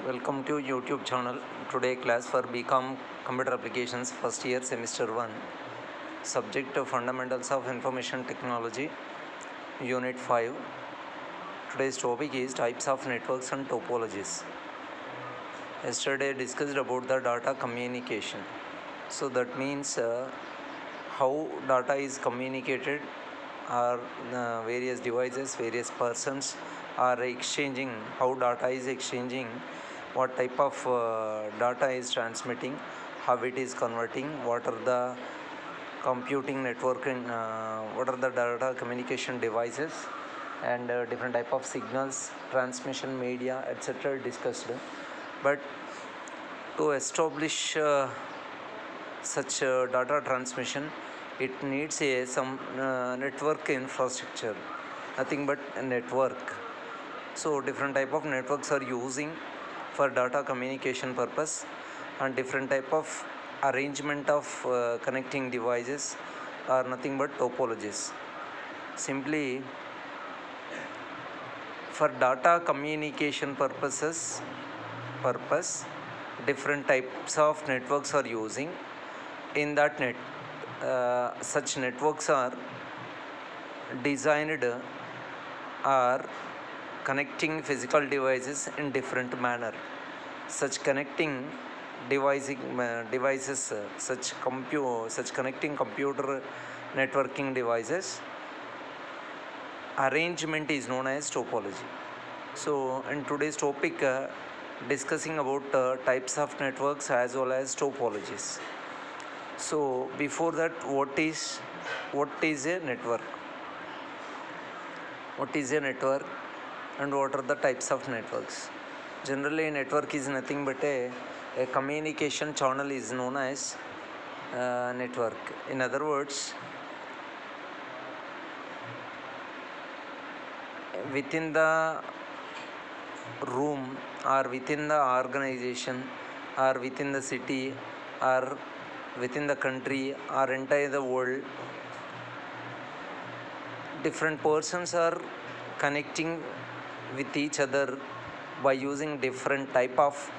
Welcome to YouTube channel. Today class for BCom Computer Applications first year semester 1. Subject Fundamentals of Information Technology Unit 5. Today's topic is types of networks and topologies. Yesterday discussed about the data communication. So that means how data is communicated or various devices, various persons are exchanging, how data is exchanging, what type of data is transmitting, how it is converting, what are the computing network and what are the data communication devices and different type of signals, transmission media, etc. discussed. But to establish such data transmission, it needs some network infrastructure, nothing but a network. So different type of networks are using for data communication purpose, and different type of arrangement of connecting devices are nothing but topologies. Simply for data communication purpose, different types of networks are using. In that such networks are designed or connecting physical devices in different manner. Such connecting devices, such connecting computer networking devices arrangement is known as topology. So in today's topic, discussing about types of networks as well as topologies. So before that, what is a network? What is a network and what are the types of networks? Generally, a network is nothing but a communication channel is known as network. In other words, within the room or within the organization or within the city or within the country or entire the world, different persons are connecting with each other by using different type of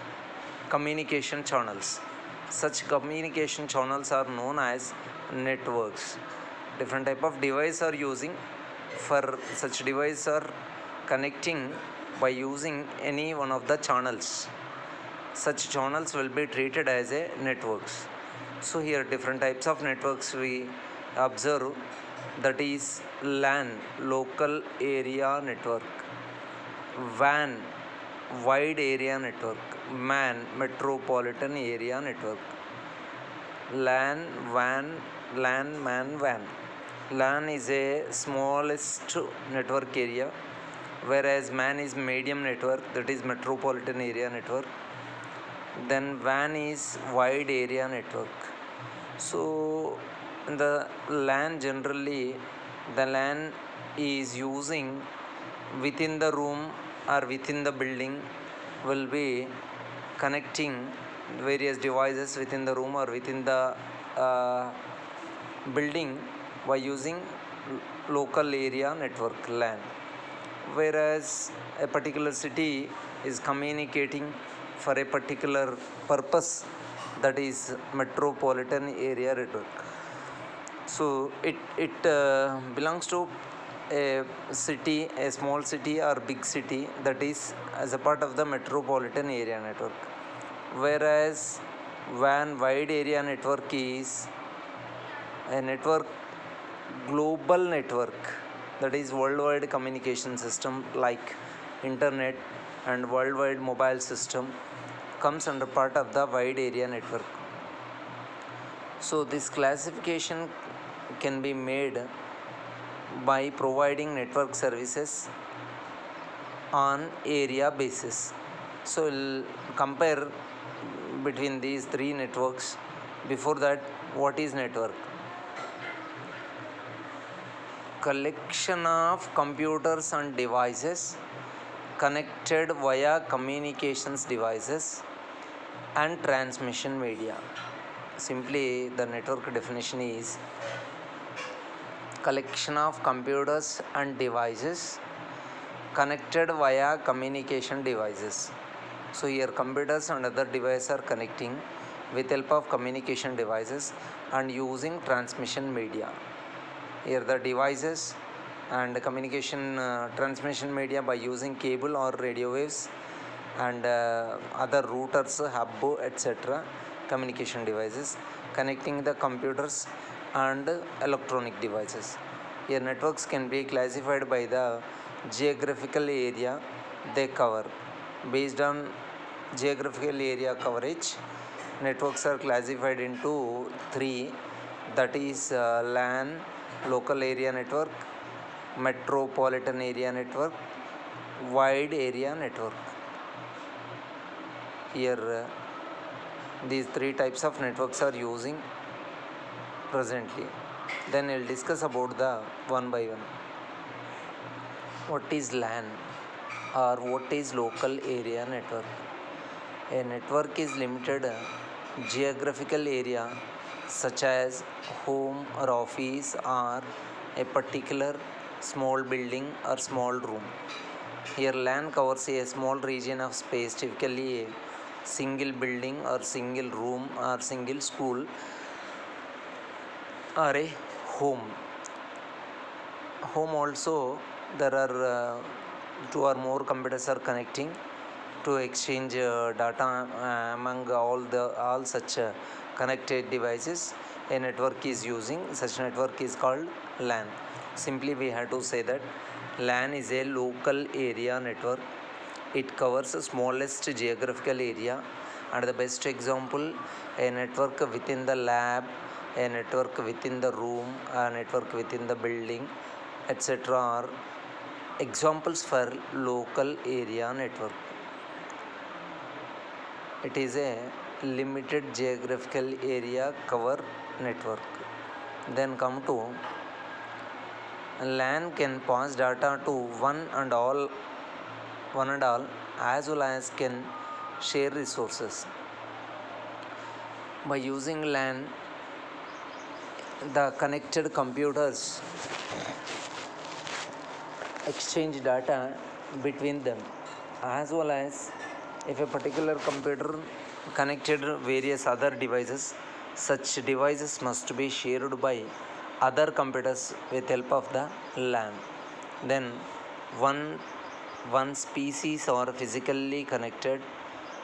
communication channels. Such communication channels are known as networks. Different type of device are using for such device are connecting by using any one of the channels. Such channels will be treated as a networks. So here different types of networks we observe, that is LAN, local area network, WAN, wide area network, MAN, metropolitan area network, LAN, WAN, LAN, MAN, WAN. LAN is a smallest network area, whereas MAN is medium network, that is metropolitan area network. Then WAN is wide area network. So in the LAN, generally the LAN is using within the room or within the building, will be connecting various devices within the room or within the building by using local area network LAN. Whereas a particular city is communicating for a particular purpose, that is metropolitan area network. So it belongs to a city, a small city or big city, that is as a part of the metropolitan area network. Whereas WAN, wide area network, is a network, global network, that is worldwide communication system like internet and worldwide mobile system, comes under part of the wide area network. So this classification can be made by providing network services on area basis. So we'll compare between these three networks. Before that, what is network? Collection of computers and devices connected via communications devices and transmission media. Simply, the network definition is collection of computers and devices connected via communication devices. So here computers and other devices are connecting with help of communication devices and using transmission media. Here the devices and communication transmission media by using cable or radio waves and other routers, hub, etc. communication devices connecting the computers and electronic devices. Here networks can be classified by the geographical area they cover. Based on geographical area coverage, networks are classified into three, that is LAN, local area network, metropolitan area network, wide area network. Here these three types of networks are using presently. Then I'll discuss about the one by one. What is LAN or what is local area network? A network is limited geographical area such as home or office or a particular small building or small room. Here LAN covers a small region of space, typically a single building or single room or single school or a home. Home also there are two or more computers are connecting to exchange data among all such connected devices. A network is using, such network is called LAN. Simply we have to say that LAN is a local area network. It covers the smallest geographical area, and the best example, a network within the lab, a network within the room, a network within the building, etc. are examples for local area network. It is a limited geographical area cover network. Then come to LAN can pass data to one and all as well as can share resources. By using LAN, the connected computers exchange data between them, as well as if a particular computer connected various other devices, such devices must be shared by other computers with help of the LAN. Then once PCs are physically connected,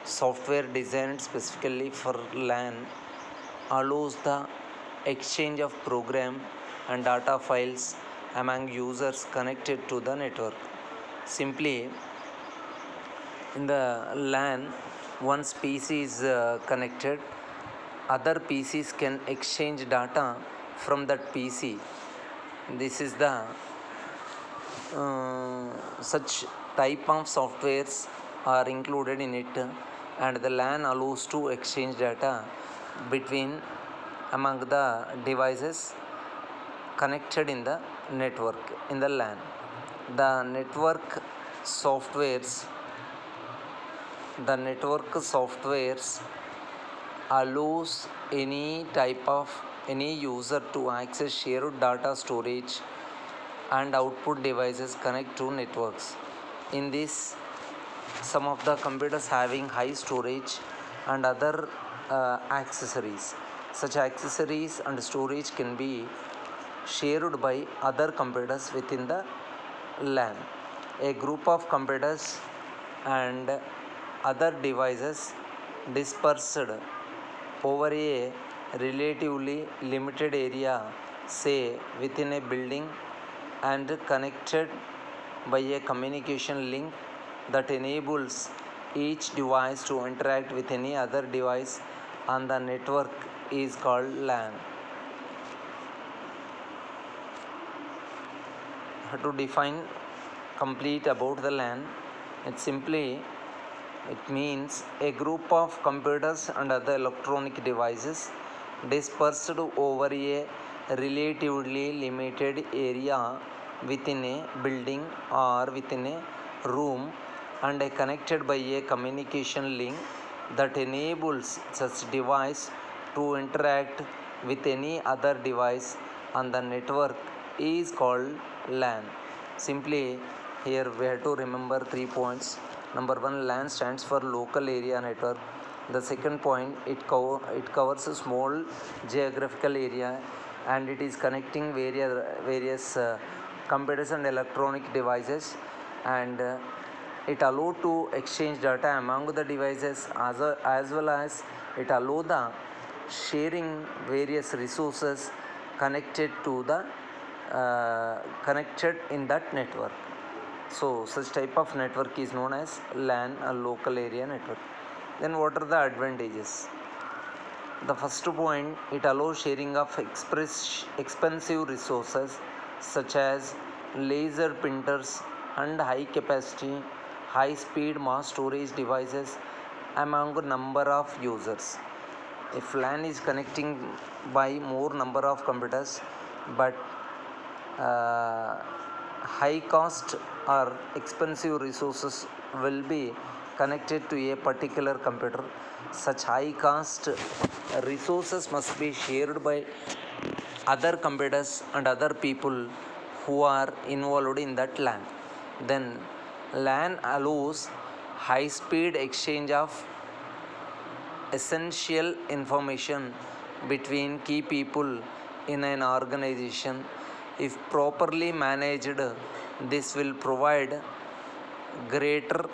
software designed specifically for LAN allows the exchange of program and data files among users connected to the network. Simply, in the LAN, once PC is connected, other PCs can exchange data from that PC. This is the such type of softwares are included in it, and the LAN allows to exchange data between among the devices connected in the network in the LAN. The network softwares allows any user to access shared data storage and output devices connect to networks. In this, some of the computers having high storage and other accessories. Such accessories and storage can be shared by other computers within the LAN. A group of computers and other devices dispersed over a relatively limited area, say within a building, and connected by a communication link that enables each device to interact with any other device on the network is called LAN. To define complete about the LAN, it means a group of computers and other electronic devices dispersed over a relatively limited area within a building or within a room and connected by a communication link that enables such device to interact with any other device on the network is called LAN. Simply, here we have to remember 3 points. Number one, LAN stands for local area network. The second point, it covers a small geographical area, and it is connecting various computers and electronic devices, and it allow to exchange data among the devices, as well as it allow the sharing various resources connected to the connected in that network. So such type of network is known as LAN, a local area network. Then what are the advantages? The first point, it allows sharing of expensive resources such as laser printers and high capacity, high speed mass storage devices among number of users. If LAN is connecting by more number of computers, but high cost or expensive resources will be connected to a particular computer, such high cost resources must be shared by other computers and other people who are involved in that LAN. Then LAN allows high speed exchange of essential information between key people in an organization. If properly managed, this will provide greater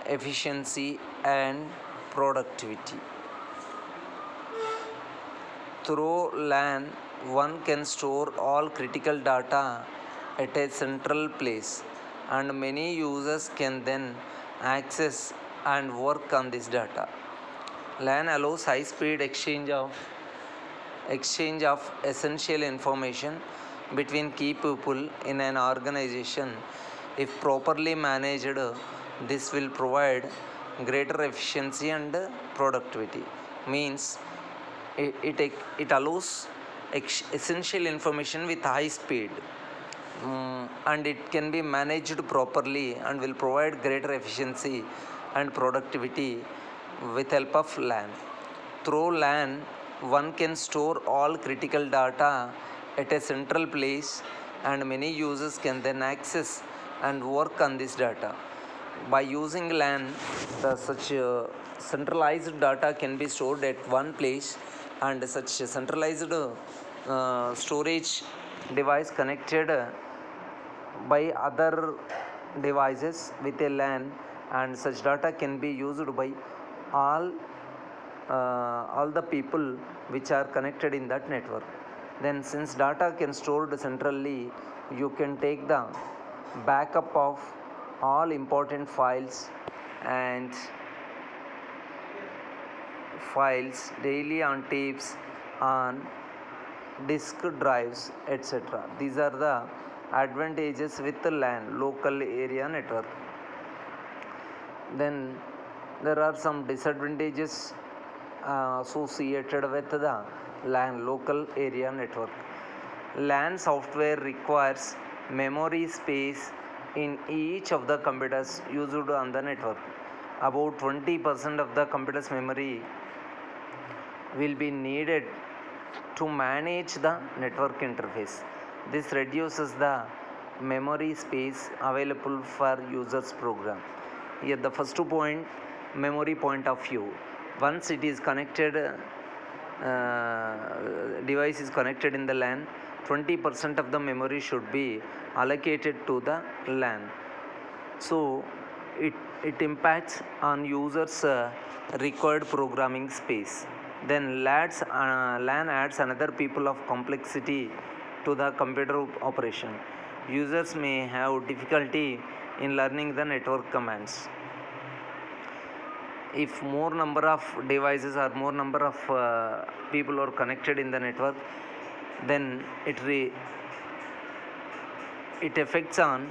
efficiency and productivity. Through LAN, one can store all critical data at a central place, and many users can then access and work on this data. LAN allows high-speed exchange of essential information between key people in an organization. If properly managed, this will provide greater efficiency and productivity. Means it allows essential information with high speed, and it can be managed properly and will provide greater efficiency and productivity with help of LAN. Through LAN, one can store all critical data at a central place, and many users can then access and work on this data. By using LAN, such centralized data can be stored at one place, and such centralized storage device connected by other devices with a LAN, and such data can be used by all the people which are connected in that network. Then since data can stored centrally, you can take the backup of all important files and files daily on tapes, on disk drives, etc. These are the advantages with the LAN, local area network. Then there are some disadvantages associated with the LAN, local area network. LAN software requires memory space in each of the computers used on the network. About 20% of the computer's memory will be needed to manage the network interface. This reduces the memory space available for users program. Here the first point, memory point of view. Once it is connected, device is connected in the LAN, 20% of the memory should be allocated to the LAN. So it impacts on users required programming space. Then LAN adds another people of complexity to the computer operation. Users may have difficulty in learning the network commands. If more number of devices or more number of people are connected in the network, then it affects on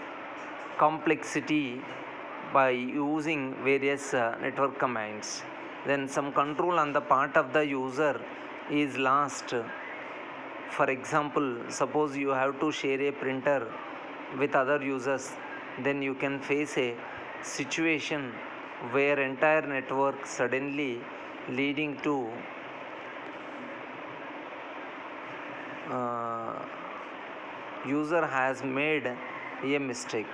complexity by using various network commands. Then some control on the part of the user is lost. For example, suppose you have to share a printer with other users, then you can face a situation where entire network suddenly leading to user has made a mistake.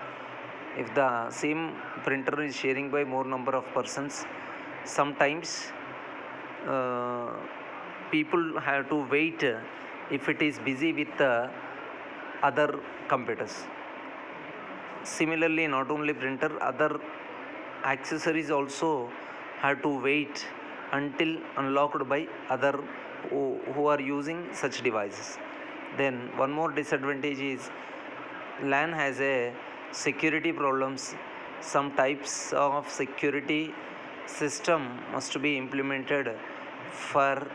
If the same printer is sharing by more number of persons, sometimes people have to wait if it is busy with other computers. Similarly, not only printer, other accessories also have to wait until unlocked by other who are using such devices. Then one more disadvantage is LAN has a security problems. Some types of security system must be implemented for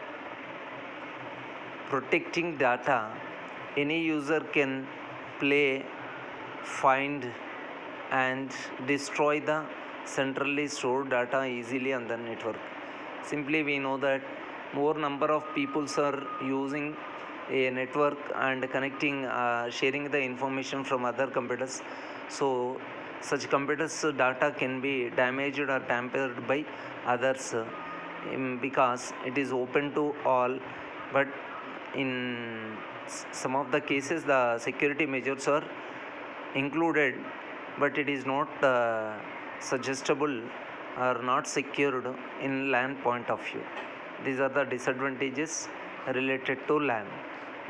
protecting data. Any user can play, find and destroy the centrally stored data easily on the network. Simply we know that more number of peoples are using a network and connecting, sharing the information from other computers. So such computers data can be damaged or tampered by others, because it is open to all. But in some of the cases the security measures are included, but it is not suggestible or not secured in LAN point of view. These are the disadvantages related to LAN.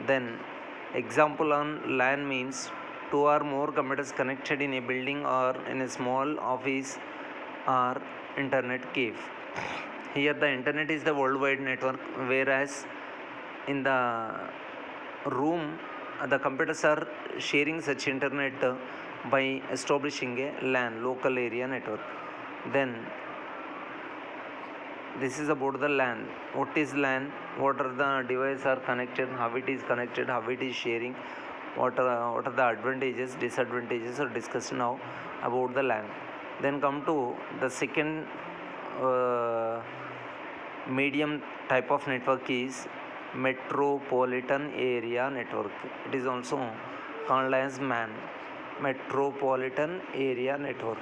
Then example on LAN means two or more computers connected in a building or in a small office or internet cave. Here the internet is the worldwide network, whereas in the room the computers are sharing such internet by establishing a LAN, local area network. Then this is about the LAN. What is LAN? What are the devices are connected? How it is connected? How it is sharing? What are the advantages, disadvantages are discussed now about the LAN. Then come to the second medium type of network is metropolitan area network. It is also called as MAN, metropolitan area network.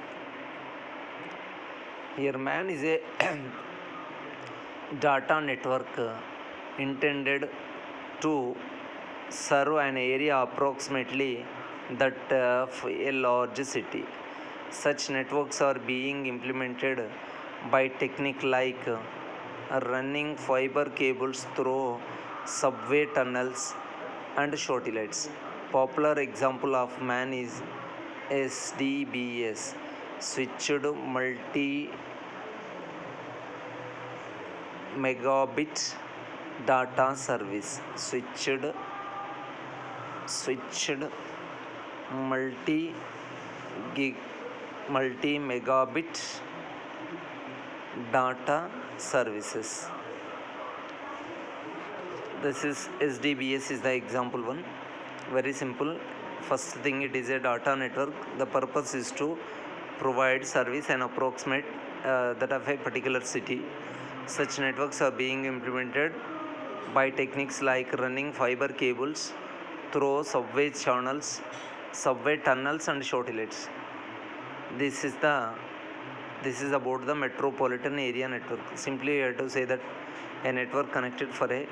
Here MAN is a data network intended to serve an area approximately that of a large city. Such networks are being implemented by technique like running fiber cables through subway tunnels and satellites. Popular example of MAN is SDBS, switched multi megabit data service. Switched multi megabit data services. This is SDBS is the example one. Very simple. First thing, it is a data network. The purpose is to provide service and approximate that of a particular city. Such networks are being implemented by techniques like running fiber cables through subway tunnels and satellites. This is about the metropolitan area network. Simply you have to say that a network connected for a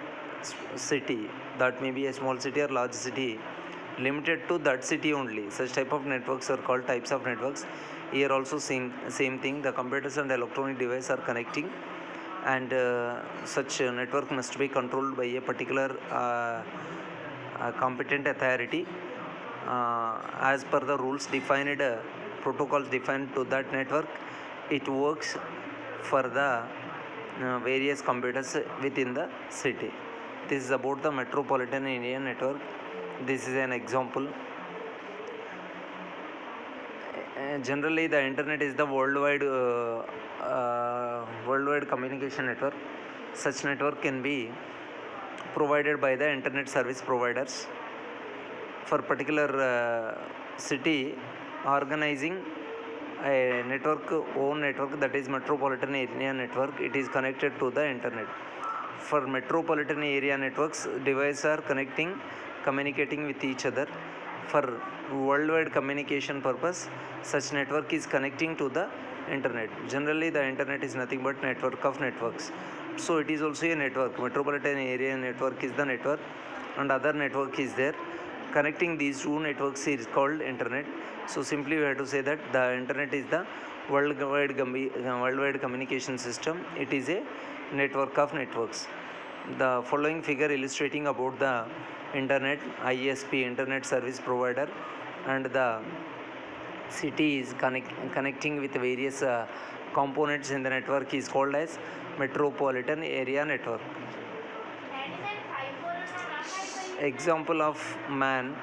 city, that may be a small city or large city, limited to that city only. Such type of networks are called types of networks. Here also same thing, the computers and electronic devices are connecting, and such network must be controlled by a particular competent authority as per the rules defined, protocols defined to that network. It works for the various computers within the city. This is about the metropolitan area network. This is an example. Generally the internet is the worldwide communication network. Such network can be provided by the internet service providers for particular city, organizing a network, own network, that is metropolitan area network. It is connected to the internet. For metropolitan area networks, devices are communicating with each other. For worldwide communication purpose, such network is connecting to the internet. Generally the internet is nothing but network of networks, so it is also a network. Metropolitan area network is the network, and other network is there. Connecting these two networks is called internet. So simply we have to say that the internet is the worldwide communication system. It is a network of networks. The following figure illustrating about the internet, ISP, internet service provider, and the city is connecting with various components in the network is called as metropolitan area network. Example of man,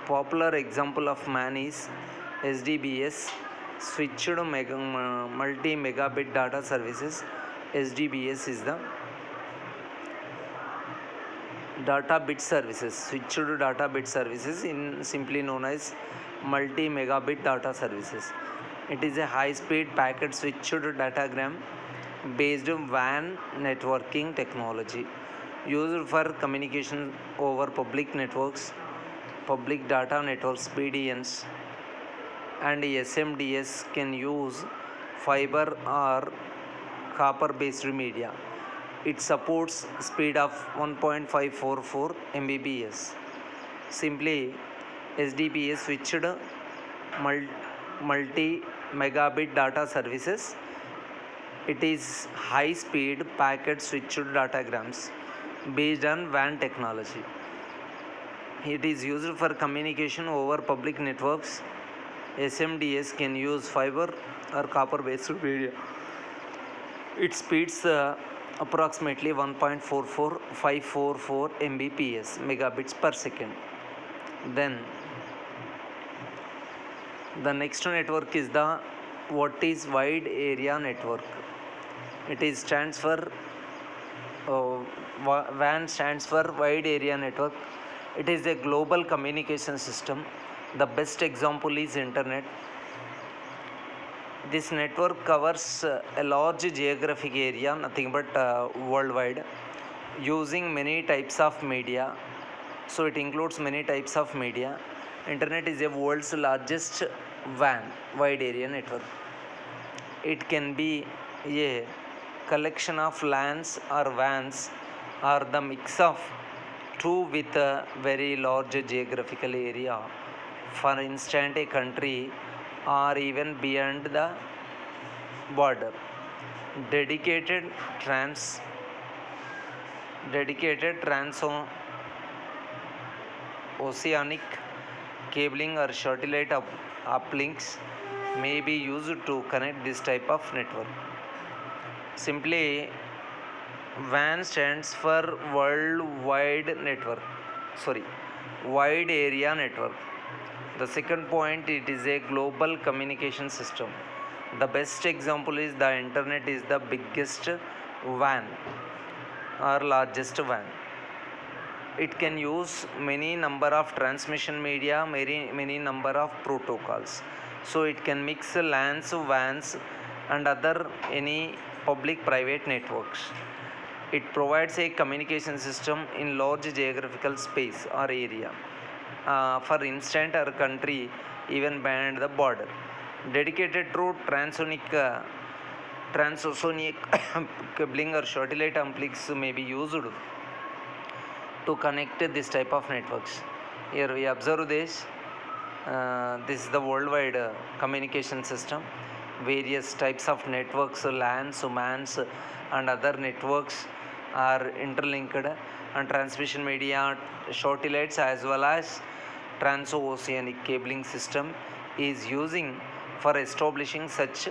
popular example of man is SDBS, switched multi megabit data services. SDBS is the data bit services, switched data bit services, in simply known as multi megabit data services. It is a high speed packet switched datagram based WAN networking technology used for communication over public networks, public data networks, PDNs, and SMDS can use fiber or copper based media. It supports speed of 1.544 Mbps. Simply, SDPS switched multi megabit data services. It is high speed packet switched datagrams based on WAN technology. It is used for communication over public networks. SMDS can use fiber or copper based media. It speeds approximately 1.44544 Mbps, megabits per second. Then the next network is the what is wide area network. It is stands for WAN stands for wide area network. It is a global communication system. The best example is internet. This network covers a large geographic area, nothing but worldwide, using many types of media. So it includes many types of media. Internet is the world's largest WAN, wide area network. It can be a collection of LANs or WANs or the mix of two with a very large geographical area. For instance, a country or even beyond the border. Dedicated transoceanic cabling or satellite uplinks may be used to connect this type of network. Simply, WAN stands for worldwide network. Wide area network. The second point, it is a global communication system. The best example is the internet is the biggest WAN or largest WAN. It can use many number of transmission media, many number of protocols. So it can mix LANs, WANs, and other any public private networks. It provides a communication system in large geographical space or area. For instance, our country even beyond the border. Dedicated to transoceanic cabling or satellite uplink may be used to connect this type of networks. Here we observe this. This is the worldwide communication system. Various types of networks, LANs, MANs, and other networks are interlinked, and transmission media, satellites, as well as transoceanic cabling system is using for establishing such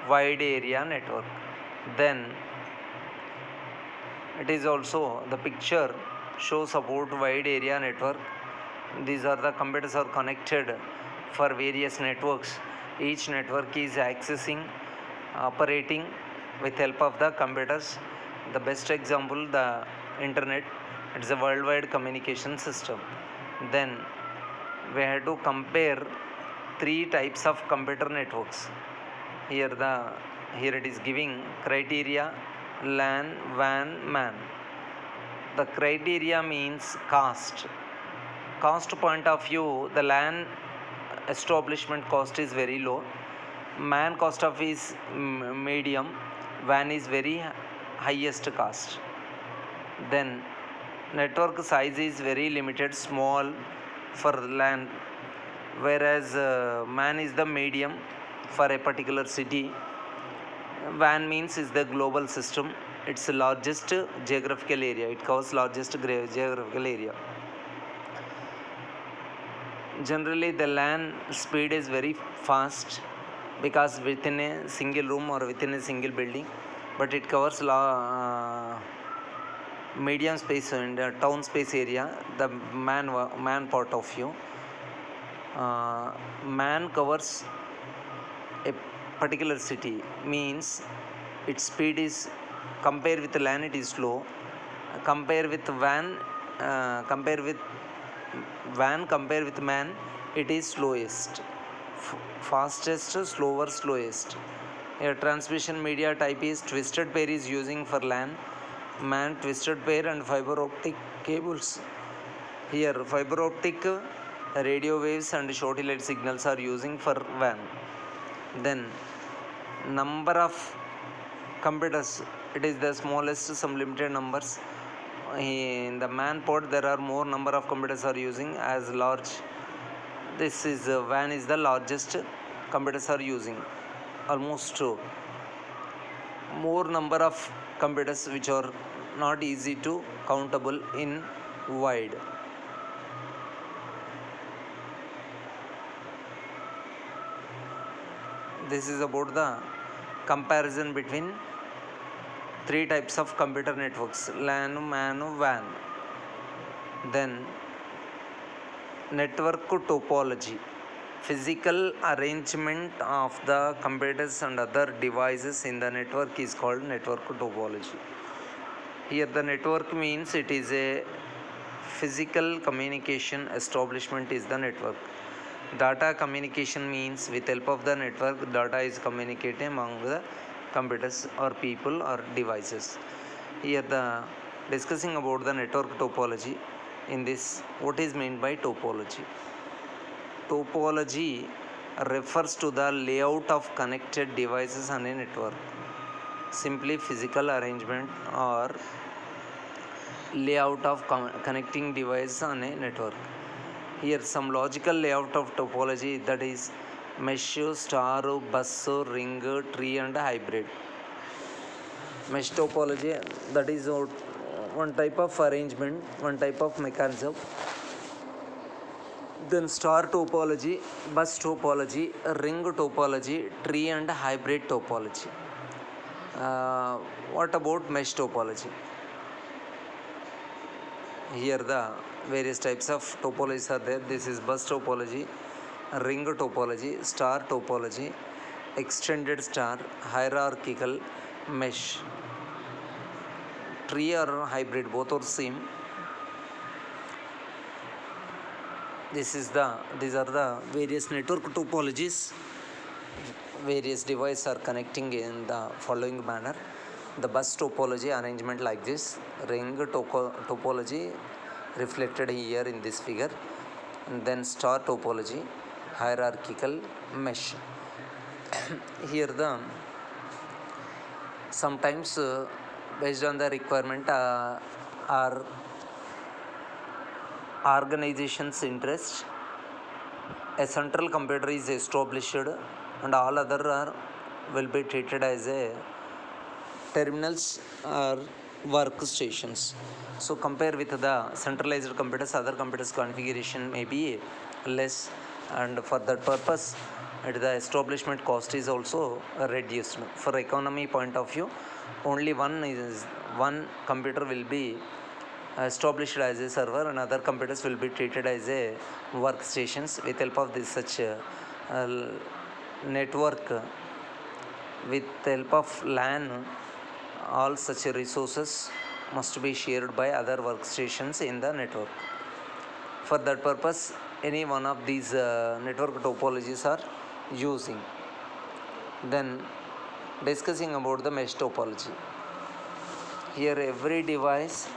wide area network. Then it is also the picture shows about wide area network. These are the computers are connected for various networks. Each network is accessing, operating with help of the computers. The best example, the internet. It's a worldwide communication system. Then we have to compare three types of computer networks. Here it is giving criteria: LAN, WAN, MAN. The criteria means cost. Cost point of view, the LAN establishment cost is very low. MAN cost of is medium. WAN is very highest cost. Then network size is very limited, small for LAN. whereas man is the medium for a particular city. WAN means is the global system. It's the largest geographical area. It covers largest geographical area. Generally, the LAN speed is very fast because within a single room or within a single building, but it covers medium space in the town space area. The man part of view. Man covers a particular city means its speed is compare with LAN it is slow. Compare with WAN, compare with man, it is slowest. Fastest, slower, slowest. A transmission media type is twisted pair is using for LAN, man twisted pair and fiber optic cables. Here fiber optic radio waves and short light signals are using for WAN. Then number of computers, it is the smallest, some limited numbers. In the man port there are more number of computers are using as large. This is WAN is the largest computers are using, almost more number of computers which are not easy to countable in wide. This is about the comparison between three types of computer networks: LAN, MAN, WAN. Then network topology, physical arrangement of the computers and other devices in the network is called network topology. Here the network means it is a physical communication establishment is the network. Data communication means with help of the network data is communicated among the computers or people or devices. Here the discussing about the network topology. In this, what is meant by topology? Topology refers to the layout of connected devices on a network. Simply physical arrangement or layout of connecting devices on a network. Here some logical layout of topology, that is mesh, star, bus, ring, tree and hybrid. Mesh topology, that is one type of arrangement, one type of mechanism. Then star topology, bus topology, ring topology, tree and hybrid topology. What about mesh topology? Here the various types of topologies are there. This is bus topology, ring topology, star topology, extended star, hierarchical, mesh. Tree or hybrid, both are same. These are the various network topologies. Various devices are connecting in the following manner. The bus topology arrangement like this, ring topology reflected here in this figure, and then star topology, hierarchical, mesh. Here the sometimes based on the requirement or organization's interest, a central computer is established and all other will be treated as a terminals or workstations. So compare with the centralized computers, other computers configuration may be less, and for that purpose the establishment cost is also reduced. For economy point of view, only one computer will be established as a server and other computers will be treated as a workstations. With help of this such network, with help of LAN, all such resources must be shared by other workstations in the network. For that purpose, any one of these network topologies are using. Then discussing about the mesh topology. Here every device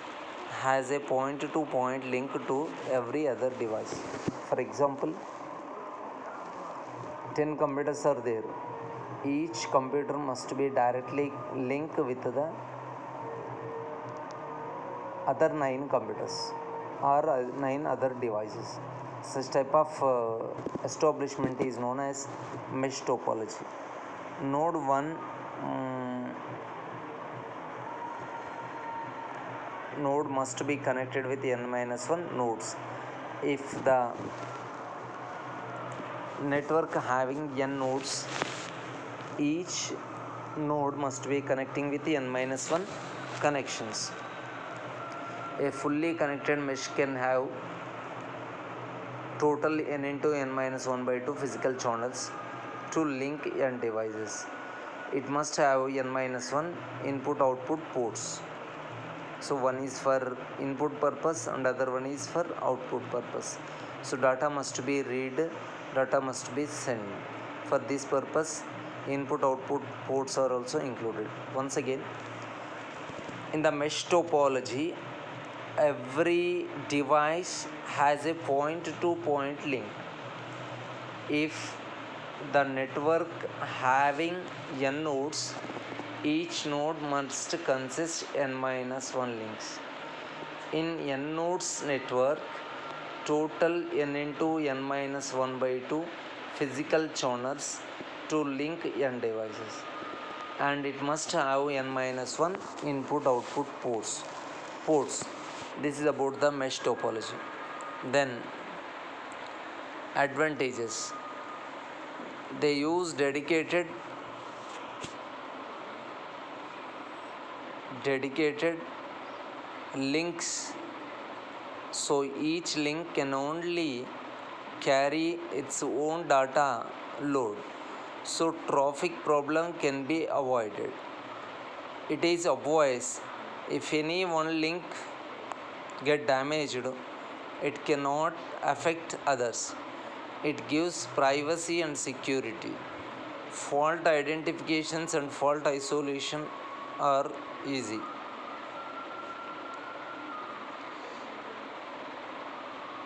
has a point-to-point link to every other device. For example, 10 computers are there. Each computer must be directly linked with the other 9 computers or 9 other devices. Such type of establishment is known as mesh topology. Node 1 node must be connected with n-1 nodes. If the network having n nodes, each node must be connecting with n-1 connections. A fully connected mesh can have total n into n-1 by 2 physical channels to link n devices. It must have n-1 input output ports. So one is for input purpose and other one is for output purpose. So data must be read, data must be sent. For this purpose, input output ports are also included. Once again, in the mesh topology, every device has a point to point link. If the network having n nodes, each node must consist n-1 links. In n nodes network, total n into n-1 by 2 physical channels to link n devices, and it must have n-1 input output ports. This is about the mesh topology. Then advantages: they use dedicated links, so each link can only carry its own data load, so traffic problem can be avoided. It is obvious if any one link get damaged, it cannot affect others. It gives privacy and security. Fault identifications and fault isolation are easy.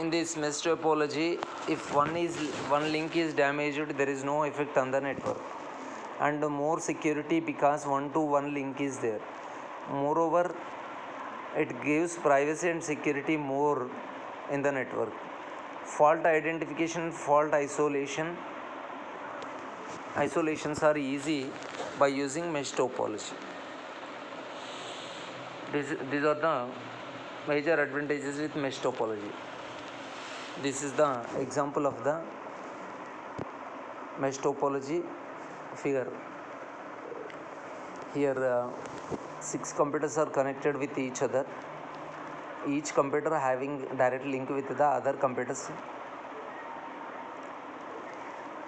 In this mesh topology, if one link is damaged, there is no effect on the network, and more security because one-to-one link is there. Moreover, it gives privacy and security more in the network. Fault identification, fault isolations are easy by using mesh topology. These are the major advantages with mesh topology. This is the example of the mesh topology figure. Here 6 computers are connected with each other, each computer having direct link with the other computers.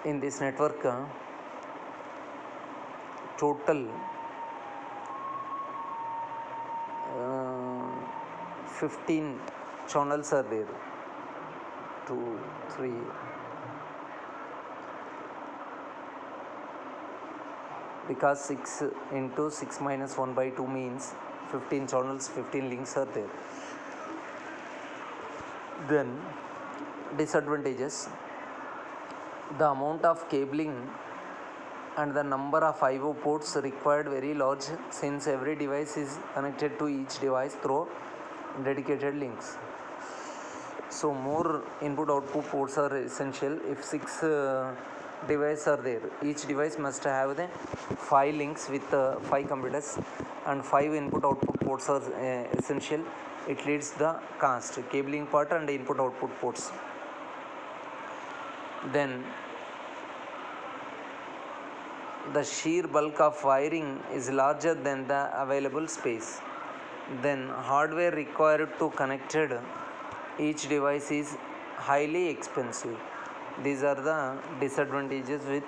In this network, total 15 channels are there. 2, 3, because 6 into 6 minus 1 by 2 means 15 channels, 15 links are there. Then disadvantages: the amount of cabling and the number of IO ports required very large, since every device is connected to each device through dedicated links. So more input output ports are essential. If 6 devices are there, each device must have the 5 links with 5 computers, and 5 input output ports are essential. It leads the cost, cabling part and input output ports. Then the sheer bulk of wiring is larger than the available space. Then hardware required to connected each device is highly expensive. These are the disadvantages with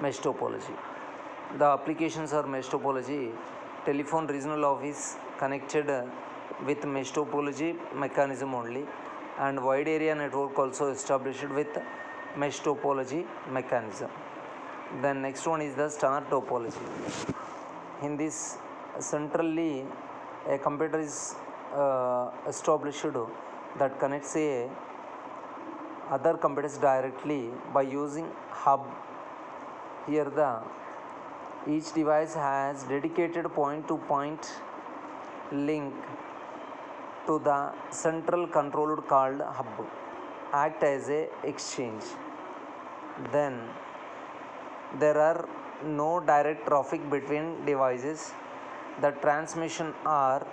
mesh topology. The applications are mesh topology. Telephone regional office connected with mesh topology mechanism only, and wide area network also established with mesh topology mechanism. Then next one is the star topology. In this, centrally a computer is established that connects other computers directly by using hub. Here each device has dedicated point to point link to the central controlled called hub, act as a exchange. Then there are no direct traffic between devices. The transmission are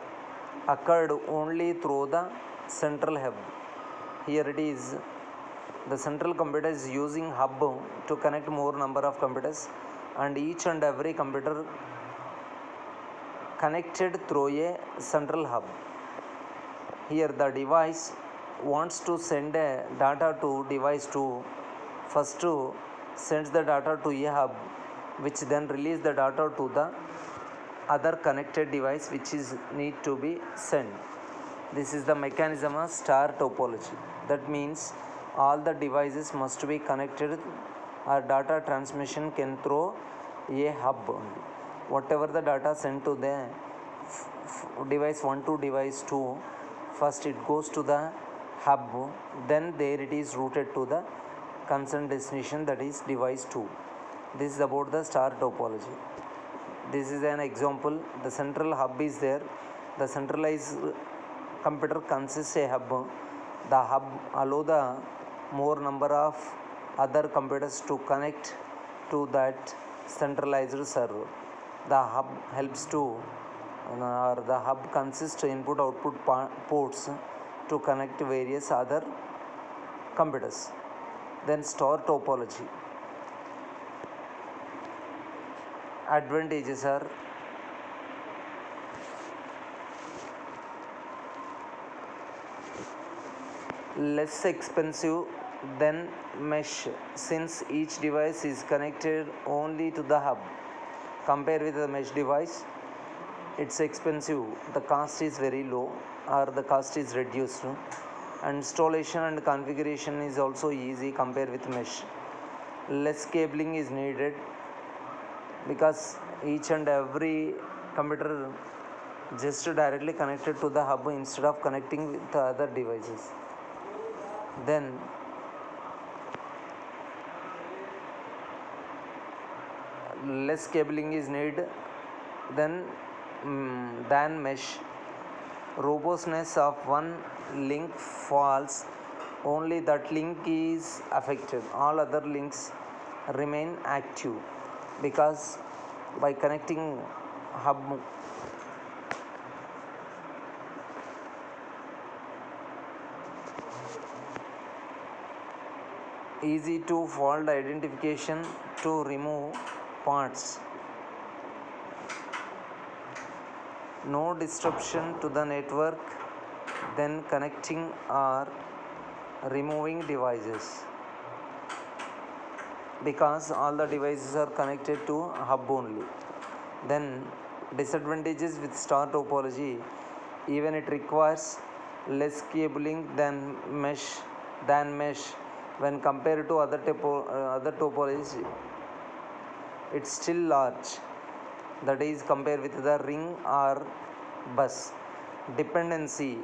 occurred only through the central hub. Here it is, the central computer is using hub to connect more number of computers, and each and every computer connected through a central hub. Here the device wants to send a data to device 2. First sends the data to a hub, which then release the data to the other connected device which is need to be sent. This is the mechanism of star topology. That means all the devices must be connected, or data transmission can through a hub only. Whatever the data sent to the device 1 to device 2, first it goes to the hub, then there it is routed to the concerned destination, that is device 2. This is about the star topology. This is an example. The central hub is there. The centralized computer consists a hub. The hub allow the more number of other computers to connect to that centralized server. The hub helps to, or the hub consists input output ports to connect various other computers. Then star topology. Advantages are less expensive than mesh, since each device is connected only to the hub. Compare with the mesh device, it's expensive. The cost is very low, or the cost is reduced. Installation and configuration is also easy compared with mesh. Less cabling is needed, because each and every computer just directly connected to the hub instead of connecting with the other devices. Then less cabling is needed than mesh. Robustness of one link falls, only that link is affected, all other links remain active, because by connecting hub easy to fault identification to remove parts. No disruption to the network then connecting or removing devices, because all the devices are connected to hub only. Then disadvantages with star topology, even it requires less cabling than mesh. When compared to other topologies, it's still large, that is compared with the ring or bus. Dependency,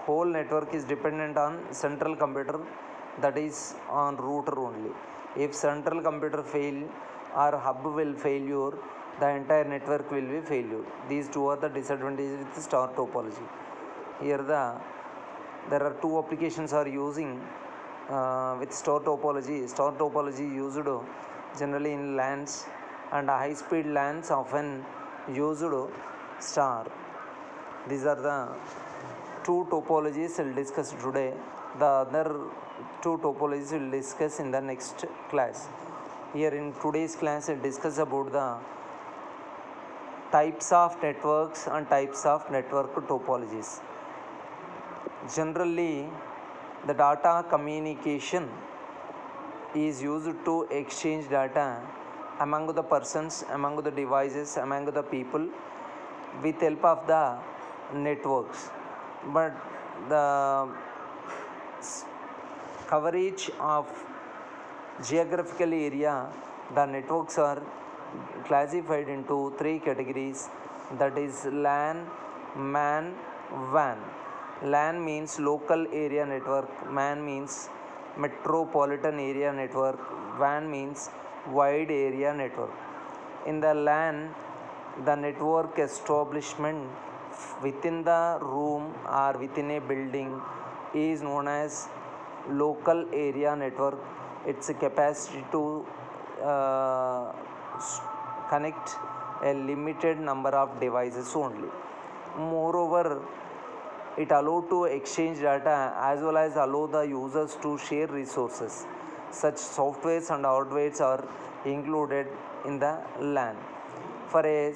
whole network is dependent on central computer, that is on router only. If central computer fail or hub will failure, the entire network will be failure. These two are the disadvantages with star topology. Here there are two applications are using with star topology. Star topology used generally in LANs, and high speed LANs often used star. These are the two topologies we'll discuss today. The other two topologies we'll discuss in the next class. Here in today's class we'll discuss about the types of networks and types of network topologies. Generally, the data communication is used to exchange data among the persons, among the devices, among the people with help of the networks. But the coverage of geographical area, the networks are classified into three categories, that is LAN, MAN, WAN. LAN means local area network, MAN means metropolitan area network, WAN means wide area network. In the LAN, the network establishment within the room or within a building is known as local area network. Its capacity to uh, connect a limited number of devices only. Moreover, it allow to exchange data as well as allow the users to share resources. Such softwares and hardwares are included in the LAN. For a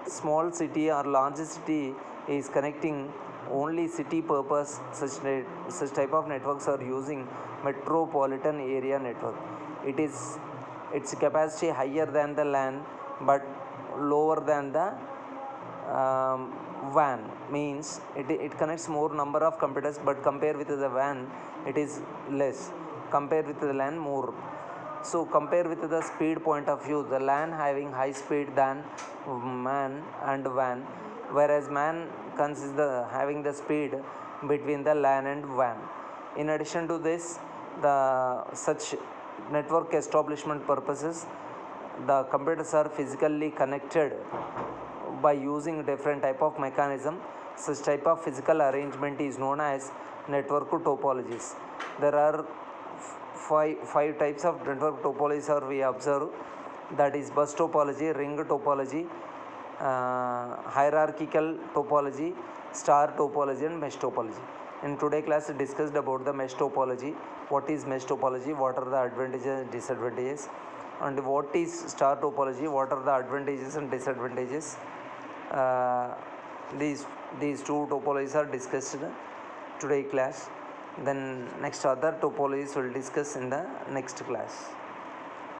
small city or large city is connecting only city purpose, such type of networks are using metropolitan area network. It is its capacity higher than the LAN but lower than the WAN. Means it connects more number of computers, but compared with the WAN it is less, compared with the LAN more. So compare with the speed point of view, the LAN having high speed than MAN and WAN, whereas MAN consists having the speed between the LAN and WAN. In addition to this, the such network establishment purposes, the computers are physically connected by using different type of mechanism. Such type of physical arrangement is known as network topologies. There are five types of network topologies are we observe, that is bus topology, ring topology, hierarchical topology, star topology and mesh topology. In today class discussed about the mesh topology. What is mesh topology, what are the advantages and disadvantages, and what is star topology, what are the advantages and disadvantages. uh, these two topologies are discussed today class. Then next other topologies will discuss in the next class.